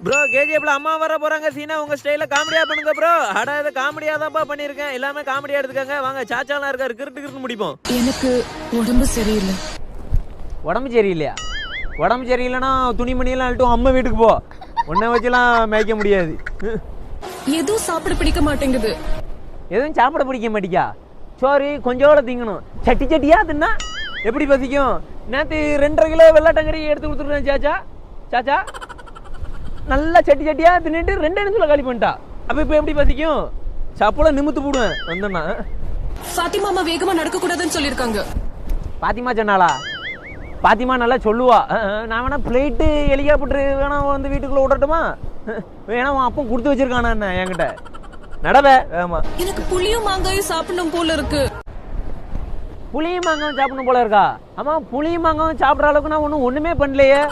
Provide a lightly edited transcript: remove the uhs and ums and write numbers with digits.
Bro கேஜிஎஃப்ல அம்மா வர போறாங்க சீனா உங்க ஸ்டைல காமெடியா பண்ணுங்க ப்ரோ. அட இத காமெடியா தான்ப்பா பண்ணிருக்கேன். எல்லாமே காமெடியா எடுத்துக்கங்க. வாங்க சாச்சாலாம் இருக்காரு கிறுட்டு முடிப்போம். எனக்கு உடம்பு சரியில்லை. உடம்பு சரியில்லையா? உடம்பு சரியில்லைன்னா துணிமணியெல்லாம் அழுட்டும் அம்மா வீட்டுக்கு போ. உன்னை வச்சுலாம் மேய்க்க முடியாது. எதுவும் சாப்பிட பிடிக்க மாட்டேங்குது. எதுவும் சாப்பிட பிடிக்க மாட்டிக்கா? சோறு கொஞ்சோட திங்கணும். சட்டி சட்டியா தின்னா எப்படி பசிக்கும்? நேற்று 2.5 கிலோ வெள்ளாட்டங்கறி எடுத்து கொடுத்துருக்கேன் சாச்சா. சாச்சா நல்லா சட்டி சட்டியா தின்னுட்டு 2 நிமிஷத்துல காலி பண்ணிட்டா. அப்ப இப்ப எப்படி பசிக்கும்? சாப்பிட நிமித்து போடுவேன் வந்தேன்னா. ஃபாத்திமா அம்மா வேகமா நடக்க கூடாதுன்னு சொல்லிருக்காங்க. பாத்திமா சொன்னாளா? பாத்திமா நல்லா சொல்லுவா. நான் வேணா பிளேட்டு ஹெலிகாப்டர் வேணா வந்து வீட்டுக்குள்ள விடட்டுமா? வேணா அப்போ கொடுத்து வச்சிருக்கானா என்ன என்கிட்ட? நடவே ஆமா. எனக்கு புளியும் மாங்காயும் சாப்பிடணும் போல இருக்கு. புளியும் மாங்காயும் சாப்பிடணும் போல இருக்கா? ஆமா புளியும் மாங்காயும் சாப்பிட்ற அளவுக்கு நான் ஒண்ணுமே பண்ணலையே.